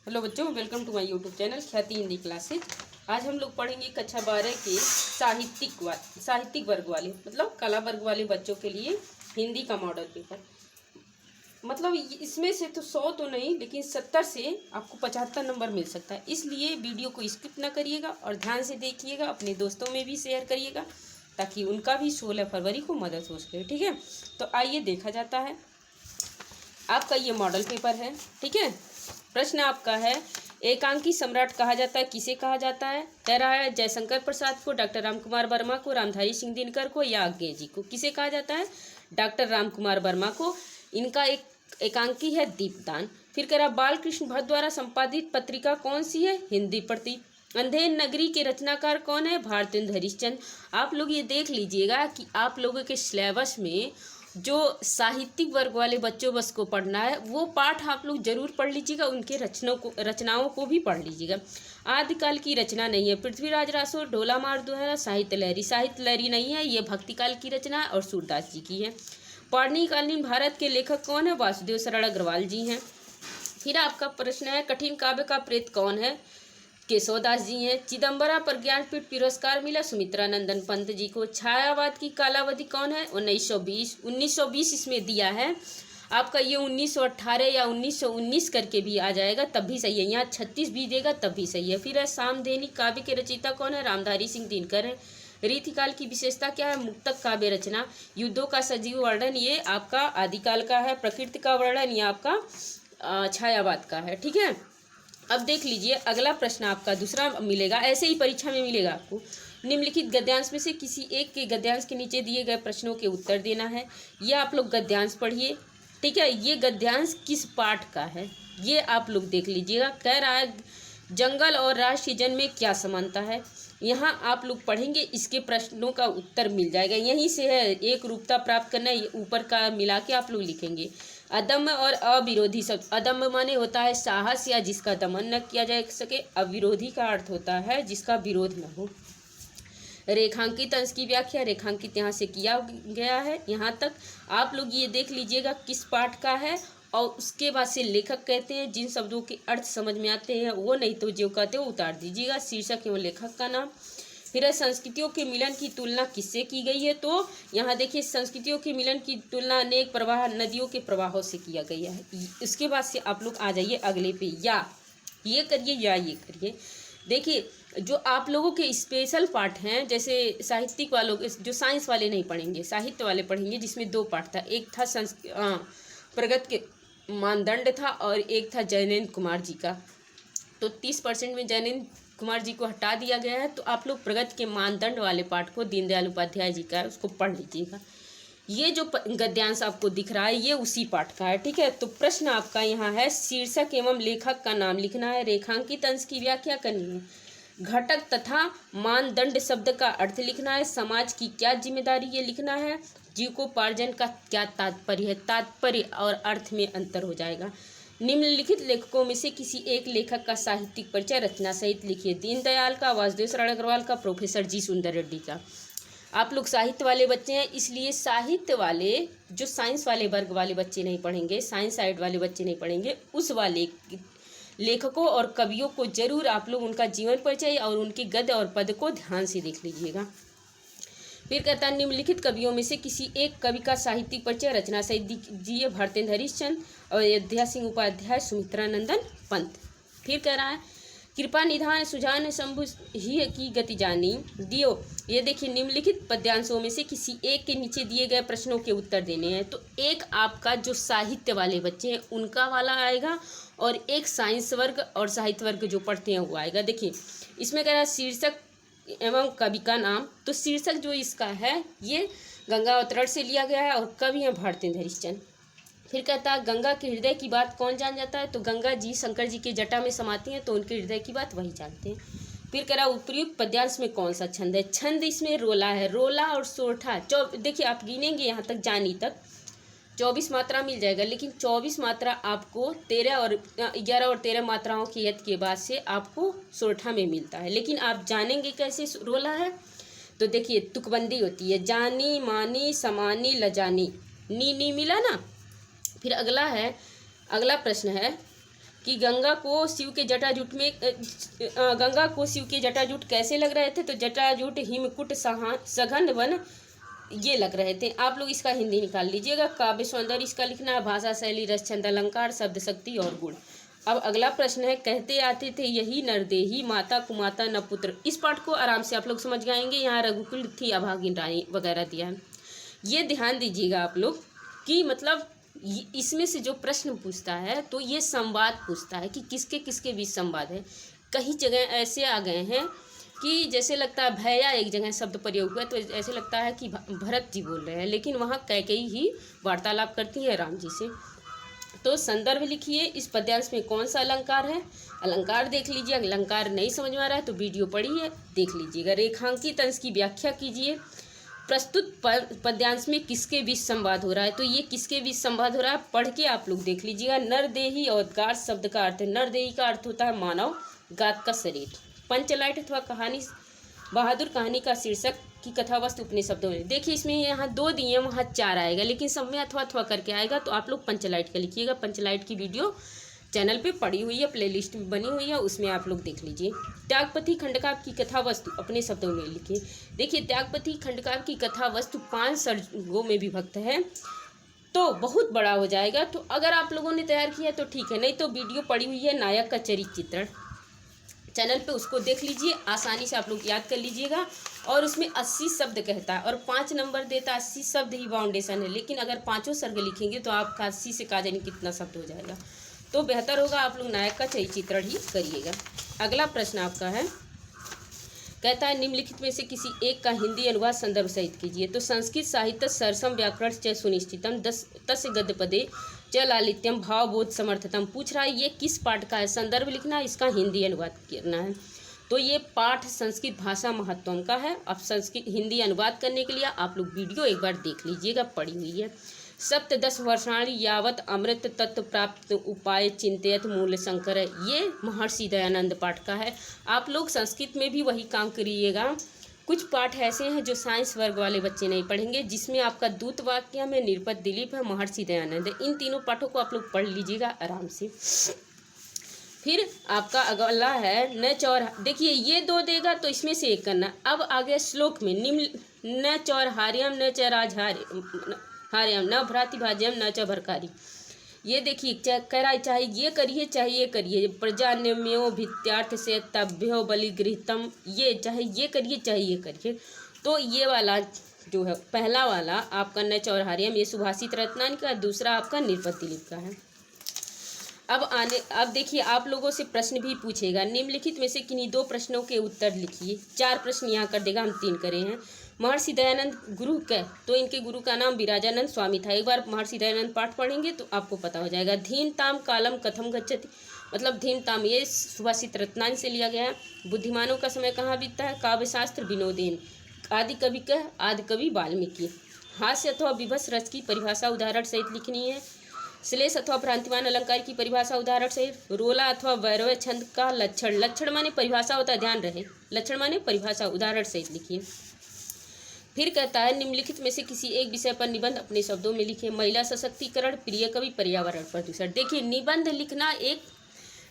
Hello बच्चों, welcome to my YouTube channel Khyati Hindi classes. आज हम लोग पढ़ेंगे कक्षा 12 के साहित्यिक वर्ग वाले मतलब कला वर्ग वाले बच्चों के लिए हिंदी का मॉडल पेपर। मतलब इसमें से तो 100 तो नहीं, लेकिन 70 से आपको 75 नंबर मिल सकता है। इसलिए वीडियो को स्किप ना करिएगा और ध्यान से देखिएगा, अपने दोस्तों में भी शेयर करिएगा ताकि उनका भी 16 फरवरी को मदद हो सके। ठीक है, तो आइए देखा जाता है। आपका ये मॉडल पेपर है। ठीक है, प्रश्न आपका है, एकांकी सम्राट कहा जाता है, किसे कहा जाता है? कह रहा है जयशंकर प्रसाद को, डॉक्टर रामकुमार वर्मा को, रामधारी सिंह दिनकर को या अज्ञे जी को। किसे कहा जाता है? डॉक्टर रामकुमार वर्मा को। इनका एक एकांकी है दीपदान। फिर कह रहा बाल कृष्ण भट्ट द्वारा संपादित पत्रिका कौन सी है? हिंदी प्रति। अंधेर नगरी के रचनाकार कौन है? भारतेंदु हरिश्चंद्र। आप लोग ये देख लीजिएगा कि आप लोगों के सिलेबस में जो साहित्यिक वर्ग वाले बच्चों बस को पढ़ना है वो पाठ आप लोग जरूर पढ़ लीजिएगा, उनके रचनाओं को भी पढ़ लीजिएगा। आदिकाल की रचना नहीं है। पृथ्वीराज रासो, ढोला मार दोहरा, साहित्य लहरी नहीं है, ये भक्तिकाल की रचना और सूरदास जी की है। पौराणिकालीन भारत के लेखक कौन है? वासुदेव शरण अग्रवाल जी हैं। फिर आपका प्रश्न है, कठिन काव्य का प्रेत कौन है? केशवदास जी हैं। चिदम्बरा पर ज्ञानपीठ पुरस्कार मिला सुमित्रा नंदन पंत जी को। छायावाद की कालावधि कौन है? 1920 इसमें दिया है। आपका ये 1918 या 1919 करके भी आ जाएगा तब भी सही है, यहाँ 36 भी देगा तब भी सही है। फिर है सामधेनी काव्य के रचयिता कौन है? रामधारी सिंह दिनकर है। रीतिकाल की विशेषता क्या है? मुक्तक काव्य रचना। युद्धों का सजीव वर्णन ये आपका आदिकाल का है। प्रकृति का वर्णन ये आपका छायावाद का है। ठीक है, अब देख लीजिए अगला प्रश्न आपका दूसरा मिलेगा, ऐसे ही परीक्षा में मिलेगा आपको। निम्नलिखित गद्यांश में से किसी एक के गद्यांश के नीचे दिए गए प्रश्नों के उत्तर देना है। ये आप लोग गद्यांश पढ़िए। ठीक है, ये गद्यांश किस पाठ का है ये आप लोग देख लीजिएगा। कह रहा है जंगल और राष्ट्रीय जन में क्या समानता है। यहाँ आप लोग पढ़ेंगे, इसके प्रश्नों का उत्तर मिल जाएगा। यहीं से है एक रूपता प्राप्त करना, ये ऊपर का मिला के आप लोग लिखेंगे। अदम्य और अविरोधी शब्द। अदम्य माने होता है साहस या जिसका दमन न किया जा सके। अविरोधी का अर्थ होता है जिसका विरोध न हो। रेखांकित अंश की व्याख्या रेखांकित यहाँ से किया गया है। यहाँ तक आप लोग ये देख लीजिएगा किस पाठ का है, और उसके बाद से लेखक कहते हैं। जिन शब्दों के अर्थ समझ में आते हैं वो, नहीं तो जो कहते हैं उतार दीजिएगा। शीर्षक एवं लेखक का नाम। फिर है संस्कृतियों के मिलन की तुलना किससे की गई है? तो यहाँ देखिए संस्कृतियों के मिलन की तुलना अनेक प्रवाह नदियों के प्रवाहों से किया गया है। इसके बाद से आप लोग आ जाइए अगले पे, या ये करिए या ये करिए। देखिए जो आप लोगों के स्पेशल पार्ट हैं, जैसे साहित्यिक वालों के, जो साइंस वाले नहीं पढ़ेंगे, साहित्य वाले पढ़ेंगे, जिसमें 2 पार्ट था। एक था प्रगत के मानदंड था और एक था जयनेंद्र कुमार जी का। तो 30% में जयनेंद्र कुमार जी को हटा दिया गया है। तो आप लोग प्रगति के मानदंड वाले पाठ को, दीनदयाल उपाध्याय जी का है, उसको पढ़ लीजिएगा। ये जो गद्यांश आपको दिख रहा है ये उसी पाठ का है। ठीक है, तो प्रश्न आपका यहाँ है, शीर्षक एवं लेखक का नाम लिखना है, रेखांकित अंश की व्याख्या करनी है, घटक तथा मानदंड शब्द का अर्थ लिखना है, समाज की क्या जिम्मेदारी ये लिखना है, जीविकोपार्जन का क्या तात्पर्य है। तात्पर्य और अर्थ में अंतर हो जाएगा। निम्नलिखित लेखकों में से किसी एक लेखक का साहित्यिक परिचय रचना सहित लिखिए। दीनदयाल का, वासुदेव शरण अग्रवाल का, प्रोफेसर जी सुंदर रेड्डी का। आप लोग साहित्य वाले बच्चे हैं, इसलिए साहित्य वाले जो साइंस वाले वर्ग वाले बच्चे नहीं पढ़ेंगे, साइंस साइड वाले बच्चे नहीं पढ़ेंगे, उस वाले लेखकों और कवियों को जरूर आप लोग उनका जीवन परिचय और उनके गद्य और पद को ध्यान से देख लीजिएगा। फिर कहता है निम्नलिखित कवियों में से किसी एक कवि का साहित्यिक परिचय रचना सहित दीजिए। भारतेंदु हरिश्चंद्र, अयोध्या सिंह उपाध्याय, सुमित्रा नंदन पंत। फिर कह रहा है कृपा निधान सुजान शंभु ही की गति जानी दियो। ये देखिए निम्नलिखित पद्यांशों में से किसी एक के नीचे दिए गए प्रश्नों के उत्तर देने हैं। तो एक आपका जो साहित्य वाले बच्चे हैं उनका वाला आएगा, और एक साइंस वर्ग और साहित्य वर्ग जो पढ़ते हैं वो आएगा। देखिए इसमें कह रहा है शीर्षक एवं कवि का नाम। तो शीर्षक जो इसका है ये गंगा अवतरण से लिया गया है और कवि हैं भारतेंदु हरिश्चंद्र। फिर कहता है गंगा के हृदय की बात कौन जान जाता है? तो गंगा जी शंकर जी के जटा में समाती हैं, तो उनके हृदय की बात वही जानते हैं। फिर कह रहा उपयुक्त पद्यांश में कौन सा छंद है? छंद इसमें रोला है। रोला और सोरठा देखिए आप गिनेंगे यहाँ तक, जानी तक 24 मात्रा मिल जाएगा, लेकिन 24 मात्रा आपको 11 और 13 मात्राओं के यत्न के बाद से आपको सोरठा में मिलता है। लेकिन आप जानेंगे कैसे रोला है? तो देखिए तुकबंदी होती है, जानी मानी समानी लजानी, नी मिला ना। फिर अगला प्रश्न है कि गंगा को शिव के जटाजूट कैसे लग रहे थे, तो जटाजूट हिमकुट सघन वन ये लग रहे थे। आप लोग इसका हिंदी निकाल लीजिएगा। काव्य सौंदर्य इसका लिखना है, भाषा शैली, रस छंद अलंकार, शब्द शक्ति और गुण। अब अगला प्रश्न है, कहते आते थे यही नरदेही, माता कुमाता न पुत्र। इस पाठ को आराम से आप लोग समझ जाएंगे। यहाँ रघुकुल थी अभागिन रानी वगैरह दिया है। ये ध्यान दीजिएगा आप लोग कि मतलब इसमें से जो प्रश्न पूछता है तो ये संवाद पूछता है कि किसके किसके बीच संवाद है। कई जगह ऐसे आ गए हैं कि जैसे लगता है भैया एक जगह शब्द प्रयोग हुआ तो ऐसे लगता है कि भरत जी बोल रहे हैं, लेकिन वहाँ कैकेयी ही वार्तालाप करती है राम जी से। तो संदर्भ लिखिए, इस पद्यांश में कौन सा अलंकार है, अलंकार देख लीजिए। अलंकार नहीं समझ में आ रहा है तो वीडियो पढ़िए, देख लीजिएगा। रेखांकित अंश की व्याख्या कीजिए। प्रस्तुत पद्यांश में किसके बीच संवाद हो रहा है, तो ये किसके बीच संवाद हो रहा है पढ़ के आप लोग देख लीजिएगा। नरदेही और गात शब्द का अर्थ है, नरदेही का अर्थ होता है मानव, गात का शरीर। पंचलाइट अथवा कहानी बहादुर कहानी का शीर्षक की कथा वस्तु अपने शब्दों में। देखिए इसमें यहाँ 2 दिए, वहाँ 4 आएगा, लेकिन सब में अथवा अथवा करके आएगा, तो आप लोग पंचलाइट का लिखिएगा। पंचलाइट की वीडियो चैनल पे पड़ी हुई है, प्लेलिस्ट में बनी हुई है, उसमें आप लोग देख लीजिए। त्यागपति खंडकाव्य की कथा वस्तु अपने शब्दों में लिखिए। देखिए त्यागपति खंडकाव्य की कथा वस्तु 5 सर्गों में विभक्त है, तो बहुत बड़ा हो जाएगा। तो अगर आप लोगों ने तैयार किया तो ठीक है, नहीं तो वीडियो पड़ी हुई है नायक का चरित्र चित्रण चैनल पे, उसको देख लीजिए, आसानी से आप लोग याद कर लीजिएगा। और उसमें 80 शब्द कहता है और 5 नंबर देता है। 80 शब्द ही बाउंडेशन है, लेकिन अगर 5 सर्ग लिखेंगे तो आपका 80 से का जाने कितना शब्द हो जाएगा। तो बेहतर होगा आप लोग नायक का चित्रण ही करिएगा। अगला प्रश्न आपका है, कहता है निम्नलिखित में से किसी एक का हिंदी अनुवाद संदर्भ सहित कीजिए। तो संस्कृत साहित्य सरसम व्याकरण च सुनिश्चितम तस्य गद्यपदे च लालित्यम भावबोध समर्थतम। पूछ रहा है ये किस पाठ का है, संदर्भ लिखना है, इसका हिंदी अनुवाद करना है। तो ये पाठ संस्कृत भाषा महत्वम का है। अब संस्कृत हिंदी अनुवाद करने के लिए आप लोग वीडियो एक बार देख लीजिएगा, पड़ी हुई है। सप्तदश वर्षाणि यावत अमृत तत्व प्राप्त उपाय चिंतयत मूल शंकर है, ये महर्षि दयानंद पाठ का है। आप लोग संस्कृत में भी वही काम करिएगा। कुछ पाठ ऐसे हैं जो साइंस वर्ग वाले बच्चे नहीं पढ़ेंगे, जिसमें आपका दूत वाक्य में निरपत दिलीप है, महर्षि दयानंद है। इन तीनों पाठों को आप लोग पढ़ लीजिएगा आराम से। फिर आपका अगला है न चौर, देखिए ये 2 देगा तो इसमें से एक करना। अब आगे श्लोक में निम्न न चौरहार्यम न च राजहार्यम न भ्रातिभाज्यम न च भरकारी। ये देखिए कह रहा है चाहे ये करिए चाहे ये करिए, प्रजान्यम्यो भित्यार्थ से तभ्यो बलिगृहतम, ये चाहे ये करिए चाहे ये करिए। तो ये वाला जो है पहला वाला आपका न चौरहार्यम ये सुभाषित रत्नानी का, दूसरा आपका निरपत दिलीप का है। अब देखिए आप लोगों से प्रश्न भी पूछेगा। निम्नलिखित में से किन्हीं 2 प्रश्नों के उत्तर लिखिए। 4 प्रश्न यहाँ कर देगा, हम 3 करे हैं। महर्षि दयानंद गुरु के, तो इनके गुरु का नाम विराजानंद स्वामी था। एक बार महर्षि दयानंद पाठ पढ़ेंगे तो आपको पता हो जाएगा। धीन ताम कालम कथम गच्छति, मतलब धीन ताम ये सुभाषित रत्नानी से लिया गया है। बुद्धिमानों का समय कहाँ बीतता है, काव्यशास्त्र विनोदेन, आदि कवि कह आदि कवि वाल्मीकि। हास्य अथवा विभत्स रस की परिभाषा उदाहरण सहित लिखनी है। श्लेष अथवा भ्रांतिमान अलंकार की परिभाषा उदाहरण सहित। रोला अथवा वैरव छंद का लक्षण, लक्षण माने परिभाषा होता है, ध्यान रहे, लक्षण माने परिभाषा उदाहरण सहित लिखिए। फिर कहता है निम्नलिखित में से किसी एक विषय पर निबंध अपने शब्दों में लिखिए। महिला सशक्तिकरण, प्रिय कवि, पर्यावरण प्रदूषण। देखिए निबंध लिखना एक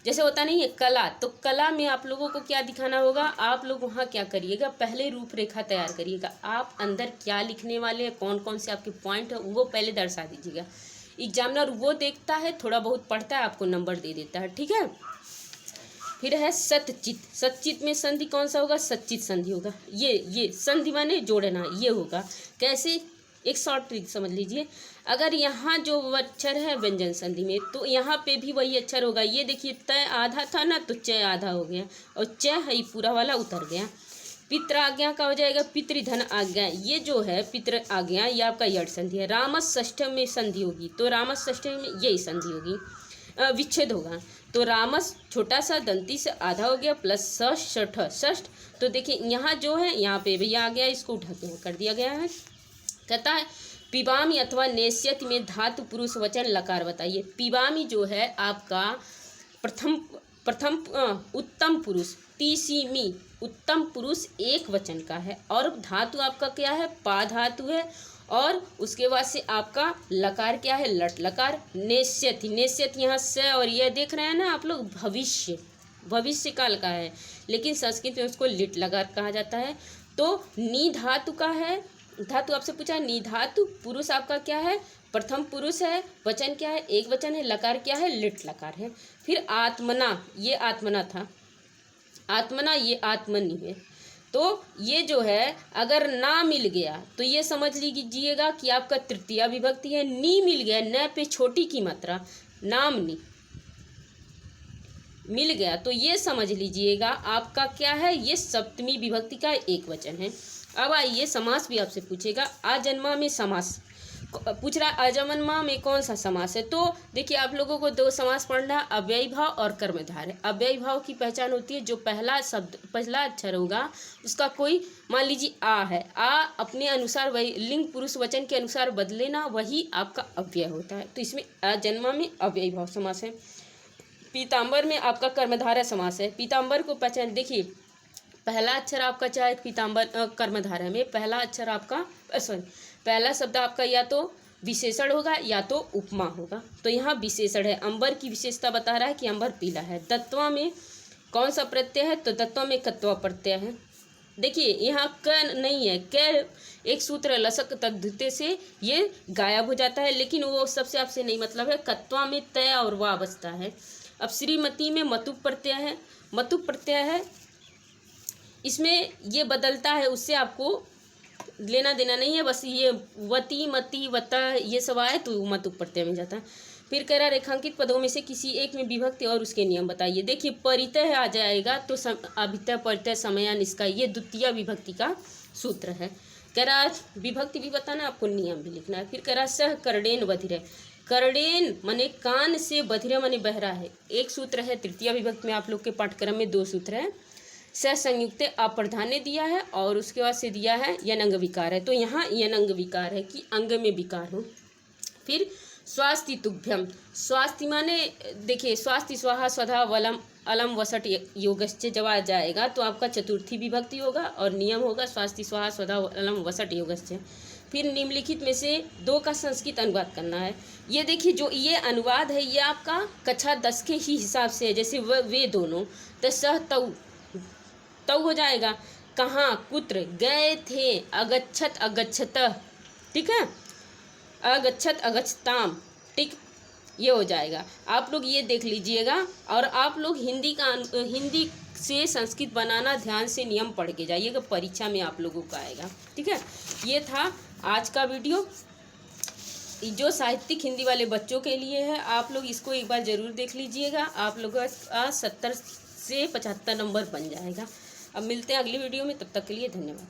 जैसे होता नहीं है कला, तो कला में आप लोगों को क्या दिखाना होगा, आप लोग वहाँ क्या करिएगा, पहले रूपरेखा तैयार करिएगा। आप अंदर क्या लिखने वाले हैं, कौन कौन से आपके पॉइंट है वो पहले दर्शा दीजिएगा। एग्जामिनर वो देखता है, थोड़ा बहुत पढ़ता है, आपको नंबर दे देता है, ठीक है। फिर है सतचित, सतचित में संधि कौन सा होगा, सच्चित संधि होगा। ये संधि माने जोड़ना, ये होगा। कैसे, एक शॉर्ट ट्रिक समझ लीजिए। अगर यहाँ जो अक्षर है व्यंजन संधि में, तो यहाँ पे भी वही अक्षर होगा। ये देखिए तय आधा था ना, तो च आधा हो गया, और च है पूरा वाला उतर गया। पितृ आज्ञा का हो जाएगा पितृधन आज्ञा। ये जो है पितृ आज्ञा, ये आपका यट संधि है। रामस षष्ठम में संधि होगी, तो रामस षष्ठम में यही संधि होगी, विच्छेद होगा। तो रामस छोटा सा दंती से आधा हो गया, प्लस षष्ठ षष्ठ। तो देखिए यहाँ जो है, यहाँ पे भैया आ गया, इसको उठा के कर दिया गया है। कहता है पिबामी अथवा नेस्यति में धातु पुरुष वचन लकार बताइए। पिबामी जो है आपका प्रथम उत्तम पुरुष, तीसीमी उत्तम पुरुष एक वचन का है, और धातु आपका क्या है, पा धातु है, और उसके बाद से आपका लकार क्या है, लट लकार। नेष्यति, नेष्यति यहाँ से, और यह देख रहे हैं ना आप लोग, भविष्य, भविष्य काल का है, लेकिन संस्कृत में उसको लिट लकार कहा जाता है। तो नी धातु का है, धातु आपसे पूछा, नी धातु, पुरुष आपका क्या है, प्रथम पुरुष है, वचन क्या है, एक वचन है, लकार क्या है, लिट लकार है। फिर आत्मना, ये आत्मना था, आत्मना, ये आत्मनि है। तो ये जो है अगर ना मिल गया तो ये समझ लीजिएगा कि आपका तृतीया विभक्ति है। नी मिल गया, न पे छोटी की मात्रा, नाम नी मिल गया तो ये समझ लीजिएगा आपका क्या है, ये सप्तमी विभक्ति का एक वचन है। अब आइए समास भी आपसे पूछेगा। आजन्मा में समास पूछ रहा है, अजन्मा में कौन सा समास है। तो देखिए आप लोगों को दो समास पढ़ना है, अव्ययी भाव और कर्मधारय। अव्ययी भाव की पहचान होती है जो पहला शब्द, पहला अक्षर होगा उसका कोई, मान लीजिए आ है, आ अपने अनुसार वही लिंग पुरुष वचन के अनुसार बदले ना, वही आपका अव्यय होता है। तो इसमें अजन्मा में अव्ययी भाव समास है। पीताम्बर में आपका कर्मधारय समास है। पीताम्बर को पहचान, देखिए पहला अक्षर आपका चाहे पीताम्बर कर्मधारय में पहला अक्षर आपका सॉरी पहला शब्द आपका या तो विशेषण होगा या तो उपमा होगा। तो यहाँ विशेषण है। अंबर की विशेषता बता रहा है कि अंबर पीला है। दत्वा में कौन सा प्रत्यय है, तो दत्वा में कत्वा प्रत्यय है। देखिए यहाँ क नहीं है, क एक सूत्र लसक तद्धिते से ये गायब हो जाता है, लेकिन वो सबसे आपसे नहीं मतलब है। कत्वा में तय और वा बचता है। अब श्रीमती में मतु प्रत्यय है, मतु प्रत्यय है, इसमें ये बदलता है, उससे आपको लेना देना नहीं है, बस ये वती मती वता ये सब आए तो मतु प्रत्यय में जाता है। फिर कह रहा रेखांकित पदों में से किसी एक में विभक्ति और उसके नियम बताइए। देखिए परितय आ जाएगा तो अभितय परितय समया निष्काय, ये द्वितीय विभक्ति का सूत्र है। कह रहा विभक्ति भी बताना, आपको नियम भी लिखना है। फिर कह रहा सह कर्णेन बधिरे, कर्णेन माने कान से, बधिरे माने बहरा है, एक सूत्र है। तृतीय विभक्ति में आप लोग के पाठ्यक्रम में दो सूत्र है। स संयुक्त अप्रधान्य दिया है और उसके बाद से दिया है यनंग विकार है। तो यहाँ यनंग विकार है कि अंग में विकार हो। फिर स्वास्ति तुभ्यम, स्वास्थ्य माने देखिए स्वास्थ्य स्वाहा स्वधा वलम अलम वसट योगश्च जब आ जाएगा तो आपका चतुर्थी विभक्ति होगा और नियम होगा स्वास्थ्य स्वाहा स्वधा अलम वसट योगश्च। फिर निम्नलिखित में से दो का संस्कृत अनुवाद करना है। ये देखिए जो ये अनुवाद है ये आपका कक्षा 10 के ही हिसाब से है। जैसे वे दोनों, तो सह तऊ तऊ हो जाएगा। कहाँ, कुत्र, गए थे, अगच्छत अगच्छत, ठीक है, अगच्छत अगच्छताम, ठीक, ये हो जाएगा। आप लोग ये देख लीजिएगा और आप लोग हिंदी से संस्कृत बनाना ध्यान से नियम पढ़ के जाइएगा, परीक्षा में आप लोगों का आएगा, ठीक है। ये था आज का वीडियो जो साहित्यिक हिंदी वाले बच्चों के लिए है। आप लोग इसको एक बार ज़रूर देख लीजिएगा, आप लोगों का 70 से 75 नंबर बन जाएगा। अब मिलते हैं अगली वीडियो में, तब तक के लिए धन्यवाद।